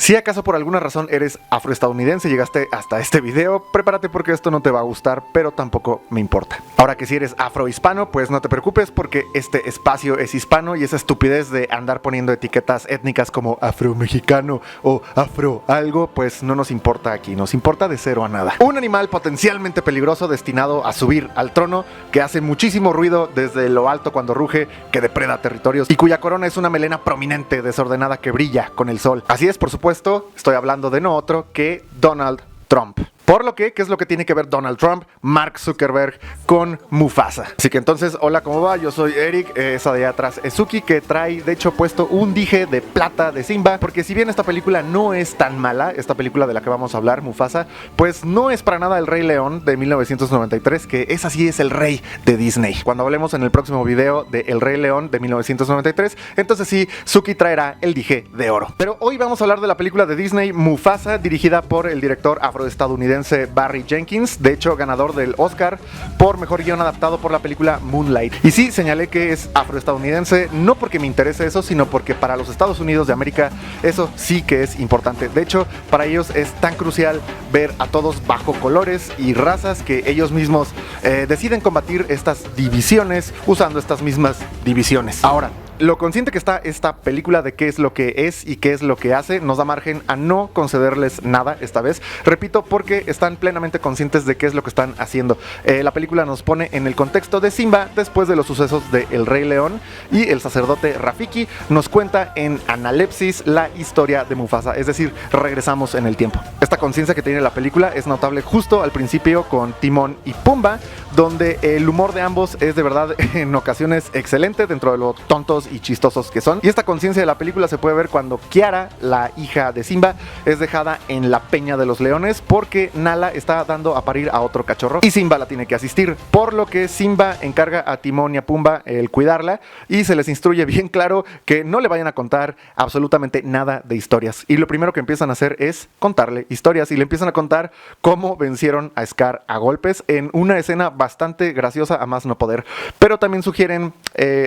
Si acaso por alguna razón eres afroestadounidense y llegaste hasta este video, prepárate porque esto no te va a gustar, pero tampoco me importa. Ahora que si eres afrohispano, pues no te preocupes porque este espacio es hispano y esa estupidez de andar poniendo etiquetas étnicas como afromexicano o afro algo, pues no nos importa aquí, nos importa de cero a nada. Un animal potencialmente peligroso destinado a subir al trono, que hace muchísimo ruido desde lo alto cuando ruge, que depreda territorios y cuya corona es una melena prominente, desordenada, que brilla con el sol. Así es, por supuesto, estoy hablando de no otro que Donald Trump. Por lo que, ¿qué es lo que tiene que ver Donald Trump, Mark Zuckerberg con Mufasa? Así que entonces, hola, ¿cómo va? Yo soy Eric, esa de allá atrás es Suki, que trae de hecho puesto un dije de plata de Simba, porque si bien esta película no es tan mala, esta película de la que vamos a hablar, Mufasa, pues no es para nada el Rey León de 1993, que ese sí es el rey de Disney. Cuando hablemos en el próximo video de El Rey León de 1993, entonces sí, Suki traerá el dije de oro. Pero hoy vamos a hablar de la película de Disney, Mufasa, dirigida por el director afroestadounidense Barry Jenkins, de hecho ganador del Oscar por mejor guión adaptado por la película Moonlight. Y sí, señalé que es afroestadounidense no porque me interese eso, sino porque para los Estados Unidos de América eso sí que es importante. De hecho, para ellos es tan crucial ver a todos bajo colores y razas que ellos mismos deciden combatir estas divisiones usando estas mismas divisiones. Ahora, lo consciente que está esta película de qué es lo que es y qué es lo que hace nos da margen a no concederles nada esta vez. Repito, porque están plenamente conscientes de qué es lo que están haciendo. La película nos pone en el contexto de Simba después de los sucesos de El Rey León, y el sacerdote Rafiki nos cuenta en analepsis la historia de Mufasa, es decir, regresamos en el tiempo. Esta conciencia que tiene la película es notable justo al principio con Timón y Pumba, donde el humor de ambos es de verdad en ocasiones excelente dentro de lo tontos y chistosos que son. Y esta conciencia de la película se puede ver cuando Kiara, la hija de Simba, es dejada en la Peña de los Leones porque Nala está dando a parir a otro cachorro y Simba la tiene que asistir, por lo que Simba encarga a Timón y a Pumba el cuidarla y se les instruye bien claro que no le vayan a contar absolutamente nada de historias. Y lo primero que empiezan a hacer es contarle historias y le empiezan a contar cómo vencieron a Scar a golpes en una escena bastante graciosa a más no poder. Pero también sugieren,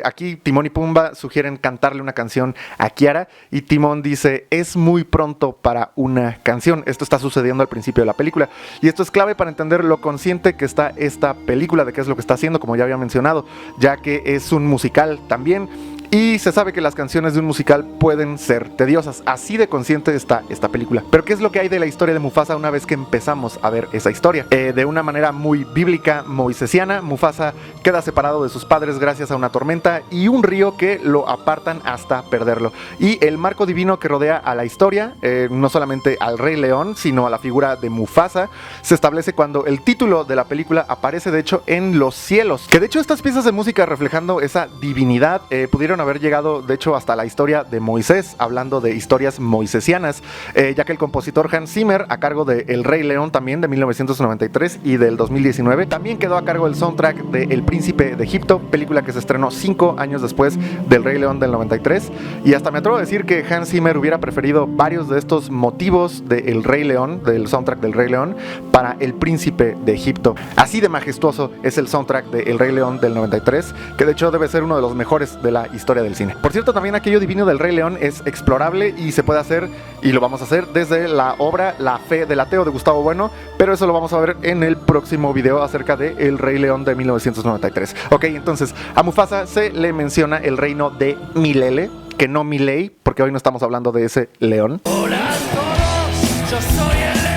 aquí Timón y Pumba sugieren cantarle una canción a Kiara y Timón dice: es muy pronto para una canción. Esto está sucediendo al principio de la película y esto es clave para entender lo consciente que está esta película de qué es lo que está haciendo, como ya había mencionado, ya que es un musical también. Y se sabe que las canciones de un musical pueden ser tediosas, así de consciente está esta película. Pero ¿qué es lo que hay de la historia de Mufasa una vez que empezamos a ver esa historia? De una manera muy bíblica, moisesiana, Mufasa queda separado de sus padres gracias a una tormenta y un río que lo apartan hasta perderlo. Y el marco divino que rodea a la historia, no solamente al Rey León, sino a la figura de Mufasa, se establece cuando el título de la película aparece de hecho en los cielos. Que de hecho estas piezas de música reflejando esa divinidad pudieron haber llegado de hecho hasta la historia de Moisés, hablando de historias moisesianas, ya que el compositor Hans Zimmer, a cargo de El Rey León también de 1993 y del 2019, también quedó a cargo del soundtrack de El Príncipe de Egipto, película que se estrenó 5 años después del Rey León del 93, y hasta me atrevo a decir que Hans Zimmer hubiera preferido varios de estos motivos de El Rey León, del soundtrack del Rey León, para El Príncipe de Egipto. Así de majestuoso es el soundtrack de El Rey León del 93, que de hecho debe ser uno de los mejores de la historia del cine. Por cierto, también aquello divino del Rey León es explorable y se puede hacer, y lo vamos a hacer desde la obra La Fe del Ateo de Gustavo Bueno, pero eso lo vamos a ver en el próximo video acerca de El Rey León de 1993. Ok, entonces a Mufasa se le menciona el reino de Milele, que no Milei, porque hoy no estamos hablando de ese león. Hola a todos, yo soy el león.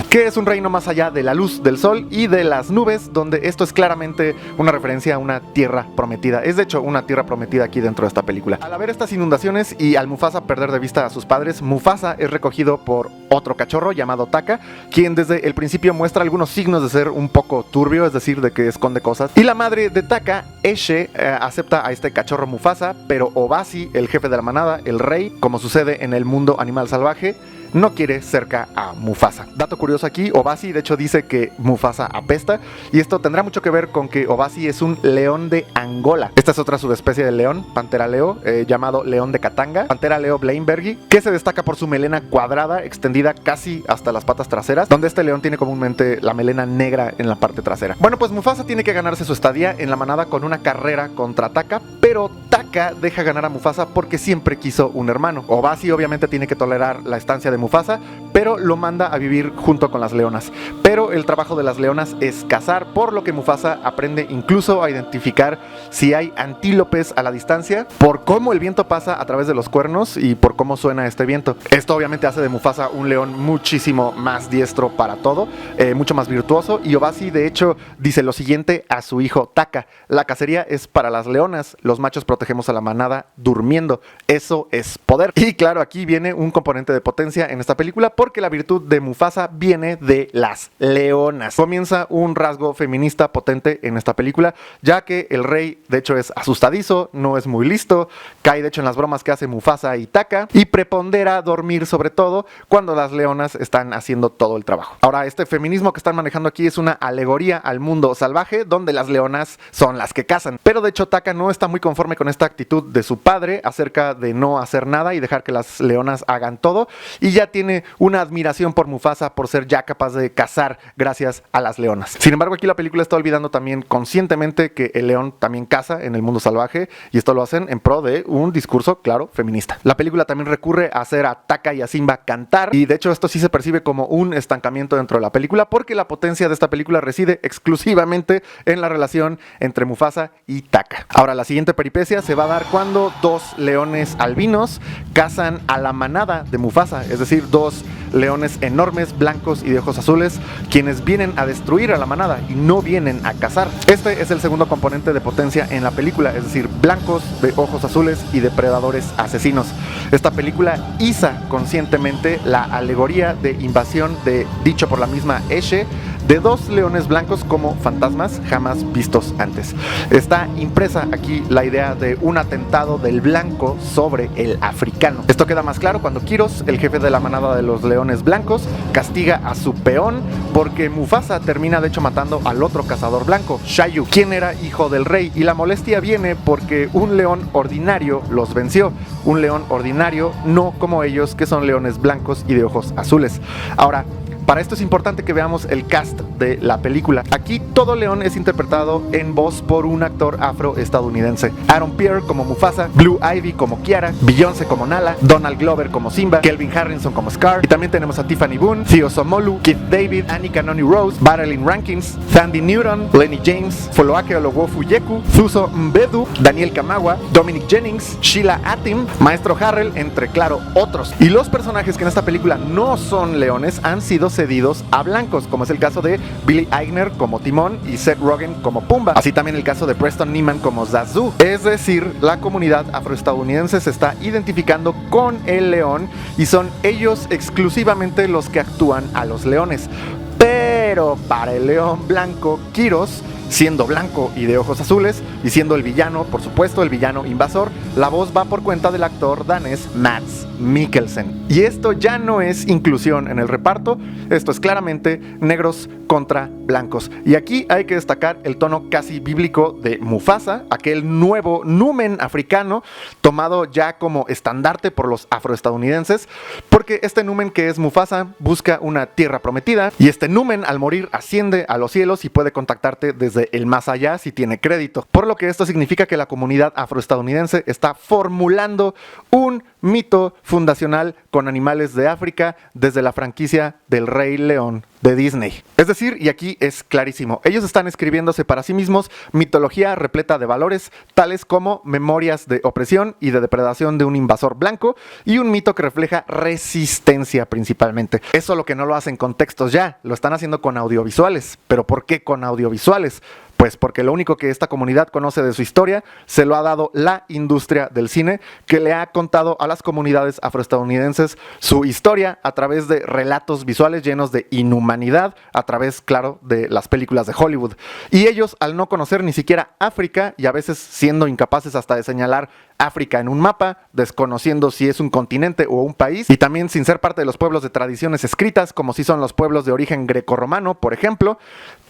Que es un reino más allá de la luz del sol y de las nubes, donde esto es claramente una referencia a una tierra prometida. Es de hecho una tierra prometida aquí dentro de esta película. Al haber estas inundaciones y al Mufasa perder de vista a sus padres, Mufasa es recogido por otro cachorro llamado Taka, quien desde el principio muestra algunos signos de ser un poco turbio, es decir, de que esconde cosas. Y la madre de Taka, Eshe, acepta a este cachorro Mufasa, pero Obasi, el jefe de la manada, el rey, como sucede en el mundo animal salvaje, no quiere cerca a Mufasa. Dato curioso aquí, Obasi de hecho dice que Mufasa apesta, y esto tendrá mucho que ver con que Obasi es un león de Angola. Esta es otra subespecie de león, Pantera leo, llamado león de Katanga, Pantera leo blainbergi, que se destaca por su melena cuadrada extendida casi hasta las patas traseras, donde este león tiene comúnmente la melena negra en la parte trasera. Bueno, pues Mufasa tiene que ganarse su estadía en la manada con una carrera contra Taka, pero Taka deja ganar a Mufasa porque siempre quiso un hermano. Obasi obviamente tiene que tolerar la estancia de Mufasa, pero lo manda a vivir junto con las leonas. Pero el trabajo de las leonas es cazar, por lo que Mufasa aprende incluso a identificar si hay antílopes a la distancia, por cómo el viento pasa a través de los cuernos y por cómo suena este viento. Esto obviamente hace de Mufasa un león muchísimo más diestro para todo, mucho más virtuoso, y Obasi de hecho dice lo siguiente a su hijo Taka: la cacería es para las leonas, los machos protegemos a la manada durmiendo, eso es poder. Y claro, aquí viene un componente de potencia en esta película, porque la virtud de Mufasa viene de las leonas. Comienza un rasgo feminista potente en esta película, ya que el rey de hecho es asustadizo, no es muy listo, cae de hecho en las bromas que hace Mufasa y Taka, y prepondera dormir sobre todo cuando las leonas están haciendo todo el trabajo. Ahora, este feminismo que están manejando aquí es una alegoría al mundo salvaje, donde las leonas son las que cazan. Pero de hecho Taka no está muy conforme con esta actitud de su padre acerca de no hacer nada y dejar que las leonas hagan todo, y ya tiene una admiración por Mufasa por ser ya capaz de cazar gracias a las leonas. Sin embargo, aquí la película está olvidando también conscientemente que el león también caza en el mundo salvaje, y esto lo hacen en pro de un discurso, claro, feminista. La película también recurre a hacer a Taka y a Simba cantar, y de hecho esto sí se percibe como un estancamiento dentro de la película, porque la potencia de esta película reside exclusivamente en la relación entre Mufasa y Taka. Ahora, la siguiente peripecia se va a dar cuando dos leones albinos cazan a la manada de Mufasa, es decir, dos leones enormes, blancos y de ojos azules, quienes vienen a destruir a la manada y no vienen a cazar. Este es el segundo componente de potencia en la película, es decir, blancos, de ojos azules y depredadores asesinos. Esta película iza conscientemente la alegoría de invasión dicho por la misma Eshe, de dos leones blancos como fantasmas jamás vistos antes. Está impresa aquí la idea de un atentado del blanco sobre el africano. Esto queda más claro cuando Kiros, el jefe de la manada de los leones blancos, castiga a su peón porque Mufasa termina de hecho matando al otro cazador blanco, Shayu, quien era hijo del rey, y la molestia viene porque un león ordinario los venció. Un león ordinario, no como ellos, que son leones blancos y de ojos azules. Ahora, para esto es importante que veamos el cast de la película. Aquí todo león es interpretado en voz por un actor afroestadounidense. Aaron Pierre como Mufasa, Blue Ivy como Kiara, Beyoncé como Nala, Donald Glover como Simba, Kelvin Harrison como Scar, y también tenemos a Tiffany Boone, Theo Somolu, Keith David, Annie Kanoni Rose, Marilyn Rankins, Thandie Newton, Lenny James, Foloake Olowofu-Yeku, Thuso Mbedu, Daniel Kamawa, Dominic Jennings, Sheila Atim, Maestro Harrell, entre claro otros. Y los personajes que en esta película no son leones han sido cedidos a blancos, como es el caso de Billy Eichner como Timón y Seth Rogen como Pumba, así también el caso de Preston Neiman como Zazu. Es decir, la comunidad afroestadounidense se está identificando con el león y son ellos exclusivamente los que actúan a los leones. Pero para el león blanco, Kiros, siendo blanco y de ojos azules, y siendo el villano, por supuesto, el villano invasor, la voz va por cuenta del actor danés Mads Mikkelsen. Y esto ya no es inclusión en el reparto, esto es claramente negros contra blancos. Y aquí hay que destacar el tono casi bíblico de Mufasa, aquel nuevo numen africano tomado ya como estandarte por los afroestadounidenses, porque este numen que es Mufasa busca una tierra prometida, y este numen al morir asciende a los cielos y puede contactarte desde el más allá si tiene crédito, por lo que esto significa que la comunidad afroestadounidense está formulando un mito fundacional con animales de África desde la franquicia del Rey León de Disney. Es decir, y aquí es clarísimo, ellos están escribiéndose para sí mismos mitología repleta de valores, tales como memorias de opresión y de depredación de un invasor blanco, y un mito que refleja resistencia principalmente. Eso lo que no lo hacen con textos ya, lo están haciendo con audiovisuales. ¿Pero por qué con audiovisuales? Pues porque lo único que esta comunidad conoce de su historia se lo ha dado la industria del cine, que le ha contado a las comunidades afroestadounidenses su historia a través de relatos visuales llenos de inhumanidad, a través, claro, de las películas de Hollywood. Y ellos, al no conocer ni siquiera África, y a veces siendo incapaces hasta de señalar África en un mapa, desconociendo si es un continente o un país, y también sin ser parte de los pueblos de tradiciones escritas, como si son los pueblos de origen grecorromano, por ejemplo,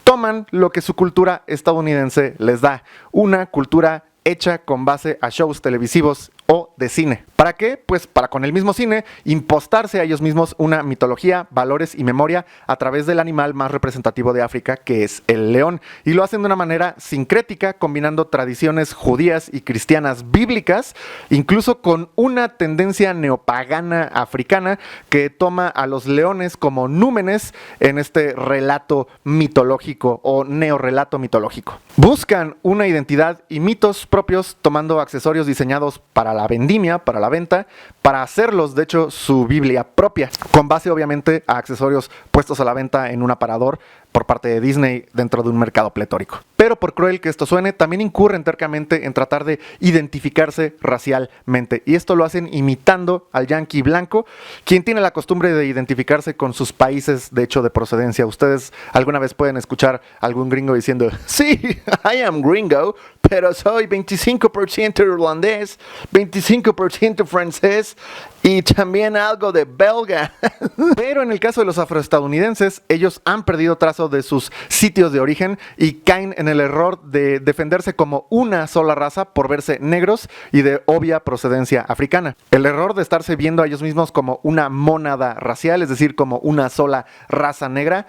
toman lo que su cultura estadounidense les da, una cultura hecha con base a shows televisivos o de cine. ¿Para qué? Pues para con el mismo cine impostarse a ellos mismos una mitología, valores y memoria a través del animal más representativo de África, que es el león. Y lo hacen de una manera sincrética, combinando tradiciones judías y cristianas bíblicas, incluso con una tendencia neopagana africana que toma a los leones como númenes en este relato mitológico o neorrelato mitológico. Buscan una identidad y mitos propios tomando accesorios diseñados para la vendimia, para la venta, para hacerlos, de hecho, su Biblia propia, con base obviamente a accesorios puestos a la venta en un aparador por parte de Disney dentro de un mercado pletórico. Pero por cruel que esto suene, también incurren tercamente en tratar de identificarse racialmente. Y esto lo hacen imitando al yankee blanco, quien tiene la costumbre de identificarse con sus países de hecho de procedencia. Ustedes alguna vez pueden escuchar a algún gringo diciendo, sí, I am gringo, pero soy 25% irlandés, 25% francés y también algo de belga. Pero en el caso de los afroestadounidenses, ellos han perdido trazo de sus sitios de origen y caen en el error de defenderse como una sola raza por verse negros y de obvia procedencia africana. El error de estarse viendo a ellos mismos como una mónada racial, es decir, como una sola raza negra,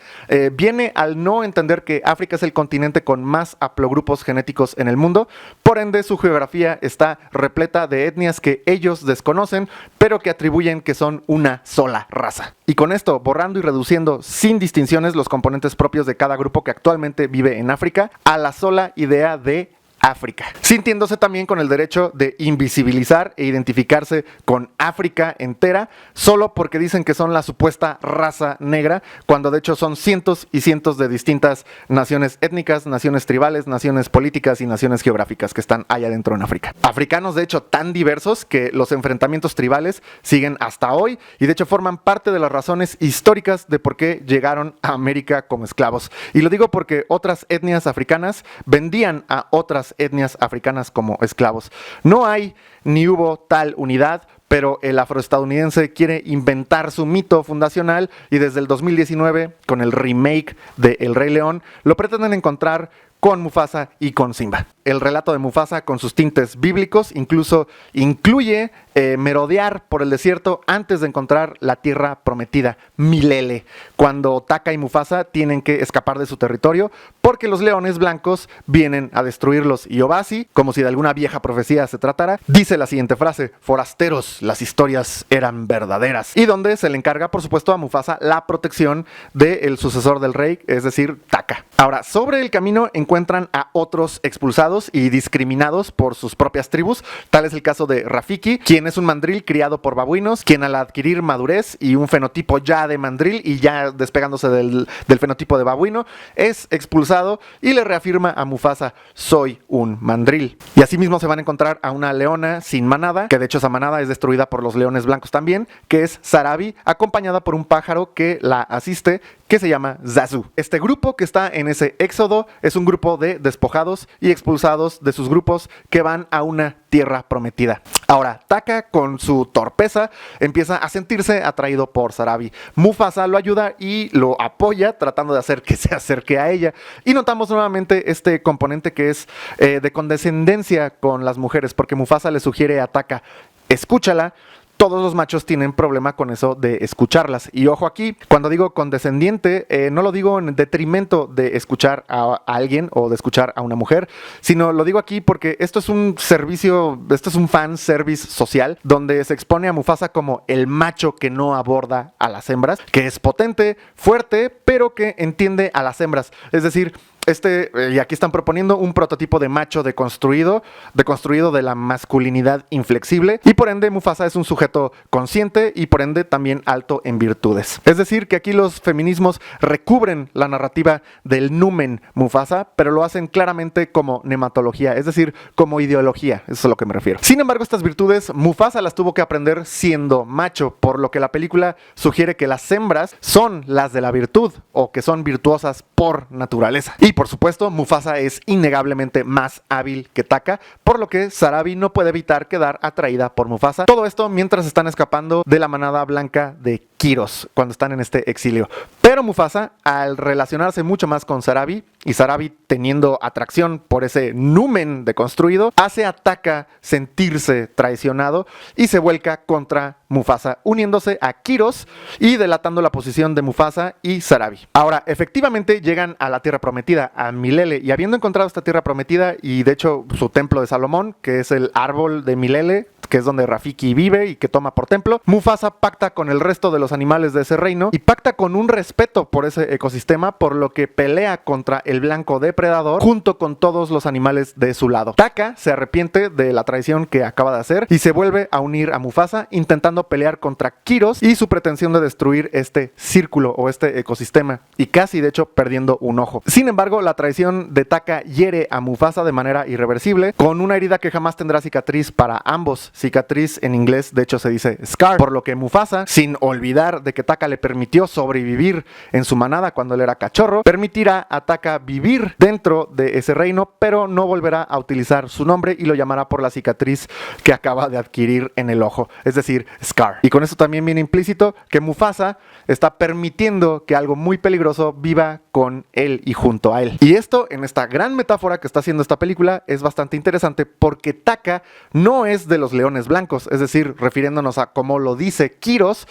viene al no entender que África es el continente con más haplogrupos genéticos en el mundo, por ende su geografía está repleta de etnias que ellos desconocen, pero que atribuyen que son una sola raza. Y con esto, borrando y reduciendo sin distinciones los componentes propios de cada grupo que actualmente vive en África a la sola idea de África, sintiéndose también con el derecho de invisibilizar e identificarse con África entera solo porque dicen que son la supuesta raza negra, cuando de hecho son cientos y cientos de distintas naciones étnicas, naciones tribales, naciones políticas y naciones geográficas que están allá adentro en África. Africanos de hecho tan diversos que los enfrentamientos tribales siguen hasta hoy y de hecho forman parte de las razones históricas de por qué llegaron a América como esclavos. Y lo digo porque otras etnias africanas vendían a otras etnias africanas como esclavos. No hay ni hubo tal unidad, pero el afroestadounidense quiere inventar su mito fundacional y desde el 2019, con el remake de El Rey León, lo pretenden encontrar con Mufasa y con Simba. El relato de Mufasa, con sus tintes bíblicos, incluso incluye merodear por el desierto antes de encontrar la tierra prometida, Milele, cuando Taka y Mufasa tienen que escapar de su territorio porque los leones blancos vienen a destruirlos. Y Obasi, como si de alguna vieja profecía se tratara, dice la siguiente frase: forasteros, las historias eran verdaderas. Y donde se le encarga, por supuesto, a Mufasa la protección del sucesor del rey, es decir, Taka. Ahora, sobre el camino encuentran a otros expulsados y discriminados por sus propias tribus. Tal es el caso de Rafiki, quien es un mandril criado por babuinos, quien al adquirir madurez y un fenotipo ya de mandril y ya despegándose del fenotipo de babuino, es expulsado y le reafirma a Mufasa: soy un mandril. Y asimismo se van a encontrar a una leona sin manada, que de hecho esa manada es destruida por los leones blancos también, que es Sarabi, acompañada por un pájaro que la asiste, que se llama Zazu. Este grupo que está en ese éxodo es un grupo de despojados y expulsados de sus grupos que van a una tierra prometida. Ahora, Taka, con su torpeza, empieza a sentirse atraído por Sarabi. Mufasa lo ayuda y lo apoya, tratando de hacer que se acerque a ella. Y notamos nuevamente este componente que es de condescendencia con las mujeres, porque Mufasa le sugiere a Taka: escúchala. Todos los machos tienen problema con eso de escucharlas. Y ojo aquí, cuando digo condescendiente, no lo digo en detrimento de escuchar a alguien o de escuchar a una mujer, sino lo digo aquí porque esto es un servicio, esto es un fan service social, donde se expone a Mufasa como el macho que no aborda a las hembras, que es potente, fuerte, pero que entiende a las hembras. Es decir, y aquí están proponiendo un prototipo de macho deconstruido de la masculinidad inflexible, y por ende Mufasa es un sujeto consciente y por ende también alto en virtudes. Es decir, que aquí los feminismos recubren la narrativa del numen Mufasa, pero lo hacen claramente como nematología, es decir, como ideología, eso es a lo que me refiero. Sin embargo, estas virtudes Mufasa las tuvo que aprender siendo macho, por lo que la película sugiere que las hembras son las de la virtud, o que son virtuosas por naturaleza. Y por supuesto, Mufasa es innegablemente más hábil que Taka, por lo que Sarabi no puede evitar quedar atraída por Mufasa. Todo esto mientras están escapando de la manada blanca de Kiros, cuando están en este exilio. Pero Mufasa, al relacionarse mucho más con Sarabi, y Sarabi teniendo atracción por ese numen deconstruido, hace a Taka sentirse traicionado y se vuelca contra Mufasa, uniéndose a Kiros y delatando la posición de Mufasa y Sarabi. Ahora, efectivamente llegan a la Tierra Prometida, a Milele, y habiendo encontrado esta Tierra Prometida y de hecho su templo de Salomón, que es el árbol de Milele, que es donde Rafiki vive y que toma por templo, Mufasa pacta con el resto de los animales de ese reino y pacta con un respeto por ese ecosistema, por lo que pelea contra el blanco depredador junto con todos los animales de su lado. Taka se arrepiente de la traición que acaba de hacer y se vuelve a unir a Mufasa, intentando pelear contra Kiros y su pretensión de destruir este círculo o este ecosistema, y casi de hecho perdiendo un ojo. Sin embargo, la traición de Taka hiere a Mufasa de manera irreversible, con una herida que jamás tendrá cicatriz para ambos. Cicatriz en inglés de hecho se dice scar, por lo que Mufasa, sin olvidar de que Taka le permitió sobrevivir en su manada cuando él era cachorro, permitirá a Taka vivir dentro de ese reino, pero no volverá a utilizar su nombre y lo llamará por la cicatriz que acaba de adquirir en el ojo, es decir, scar. Y con eso también viene implícito que Mufasa está permitiendo que algo muy peligroso viva con él y junto a él. Y esto, en esta gran metáfora que está haciendo esta película, es bastante interesante porque Taka no es de los leones blancos, es decir, refiriéndonos a como lo dice Kiros,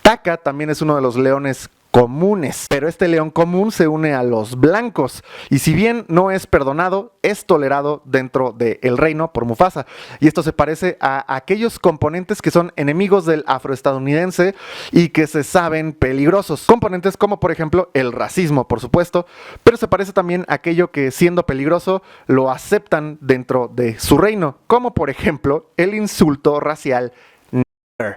Taka también es uno de los leones comunes, pero este león común se une a los blancos y si bien no es perdonado, es tolerado dentro del reino por Mufasa, y esto se parece a aquellos componentes que son enemigos del afroestadounidense y que se saben peligrosos, componentes como por ejemplo el racismo, por supuesto, pero se parece también a aquello que siendo peligroso lo aceptan dentro de su reino, como por ejemplo el insulto racial.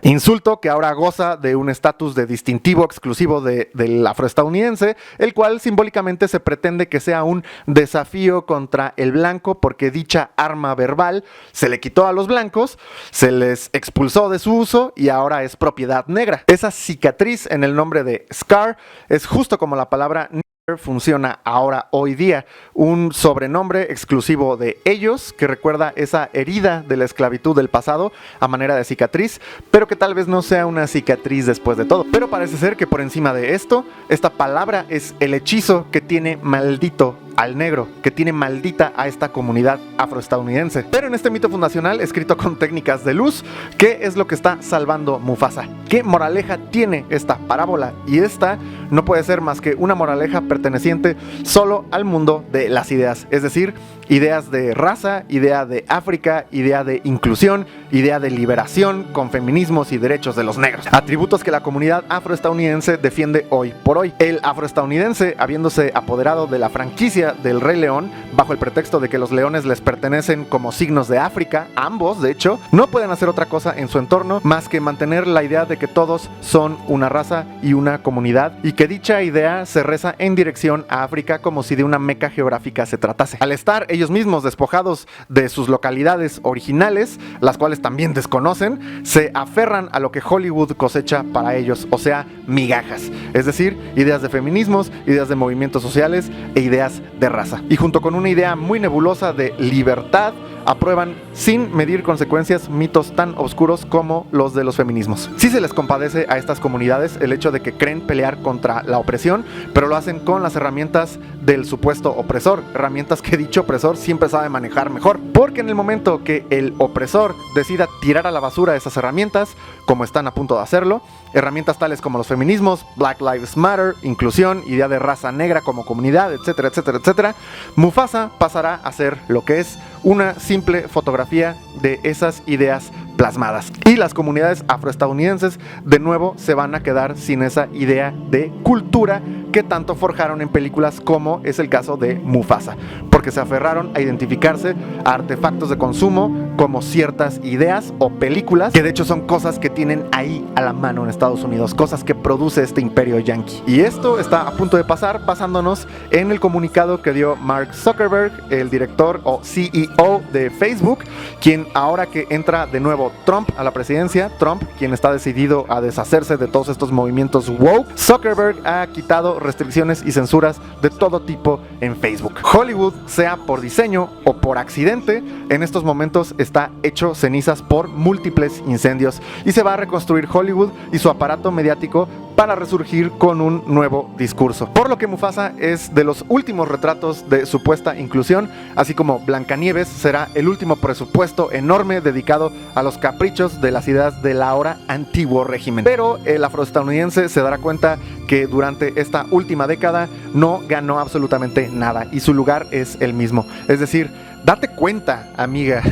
Insulto que ahora goza de un estatus de distintivo exclusivo del afroestadounidense, el cual simbólicamente se pretende que sea un desafío contra el blanco porque dicha arma verbal se le quitó a los blancos, se les expulsó de su uso y ahora es propiedad negra. Esa cicatriz en el nombre de Scar es justo como la palabra funciona ahora hoy día, un sobrenombre exclusivo de ellos que recuerda esa herida de la esclavitud del pasado a manera de cicatriz, pero que tal vez no sea una cicatriz después de todo. Pero parece ser que por encima de esto, esta palabra es el hechizo que tiene maldito al negro, que tiene maldita a esta comunidad afroestadounidense. Pero en este mito fundacional, escrito con técnicas de luz, ¿qué es lo que está salvando Mufasa? ¿Qué moraleja tiene esta parábola? Y esta no puede ser más que una moraleja perteneciente solo al mundo de las ideas, es decir, ideas de raza, idea de África, idea de inclusión, idea de liberación con feminismos y derechos de los negros. Atributos que la comunidad afroestadounidense defiende hoy por hoy. El afroestadounidense, habiéndose apoderado de la franquicia del Rey León, bajo el pretexto de que los leones les pertenecen como signos de África, ambos de hecho, no pueden hacer otra cosa en su entorno más que mantener la idea de que todos son una raza y una comunidad, y que dicha idea se reza en dirección a África como si de una meca geográfica se tratase. Al estar ellos mismos despojados de sus localidades originales, las cuales también desconocen, se aferran a lo que Hollywood cosecha para ellos, o sea, migajas, es decir, ideas de feminismos, ideas de movimientos sociales e ideas de raza. Y junto con una idea muy nebulosa de libertad, aprueban sin medir consecuencias mitos tan oscuros como los de los feminismos. Sí se les compadece a estas comunidades el hecho de que creen pelear contra la opresión, pero lo hacen con las herramientas del supuesto opresor, herramientas que dicho opresor siempre sabe manejar mejor, porque en el momento que el opresor decida tirar a la basura esas herramientas, como están a punto de hacerlo, herramientas tales como los feminismos, Black Lives Matter, inclusión, idea de raza negra como comunidad, etcétera, etcétera, etcétera, Mufasa pasará a ser lo que es una simple fotografía de esas ideas plasmadas. Y las comunidades afroestadounidenses de nuevo se van a quedar sin esa idea de cultura que tanto forjaron en películas como es el caso de Mufasa, porque se aferraron a identificarse a artefactos de consumo como ciertas ideas o películas, que de hecho son cosas que tienen ahí a la mano en Estados Unidos, cosas que produce este imperio yankee. Y esto está a punto de pasar basándonos en el comunicado que dio Mark Zuckerberg, el director o CEO de Facebook, quien ahora que entra de nuevo Trump a la presidencia, Trump, quien está decidido a deshacerse de todos estos movimientos woke, Zuckerberg ha quitado restricciones y censuras de todo tipo en Facebook. Hollywood, sea por diseño o por accidente, en estos momentos está hecho cenizas por múltiples incendios y se va a reconstruir Hollywood y su aparato mediático para resurgir con un nuevo discurso. Por lo que Mufasa es de los últimos retratos de supuesta inclusión, así como Blancanieves será el último presupuesto enorme dedicado a los caprichos de las ideas del ahora antiguo régimen. Pero el afroestadounidense se dará cuenta que durante esta última década no ganó absolutamente nada y su lugar es el mismo. Es decir, date cuenta, amiga.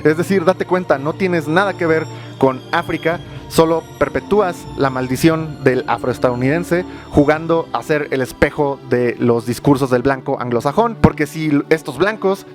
Es decir, date cuenta, no tienes nada que ver con África, solo perpetúas la maldición del afroestadounidense jugando a ser el espejo de los discursos del blanco anglosajón, porque si estos blancos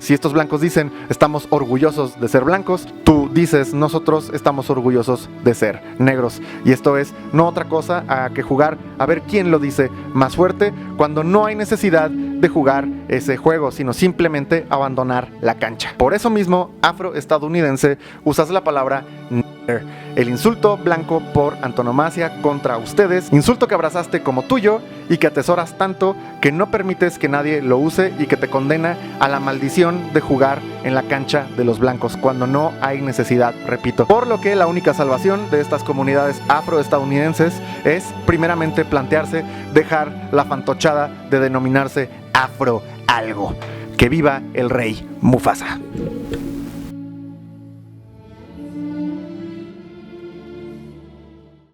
dicen estamos orgullosos de ser blancos, tú dices nosotros estamos orgullosos de ser negros, y esto es no otra cosa a que jugar a ver quién lo dice más fuerte cuando no hay necesidad de jugar ese juego, sino simplemente abandonar la cancha. Por eso mismo, afroestadounidense, usas la palabra nigger, el insulto blanco por antonomasia contra ustedes, insulto que abrazaste como tuyo y que atesoras tanto que no permites que nadie lo use y que te condena a la maldición de jugar en la cancha de los blancos cuando no hay necesidad, repito. Por lo que la única salvación de estas comunidades afroestadounidenses es primeramente plantearse dejar la fantochada de denominarse afro algo. Que viva el rey Mufasa.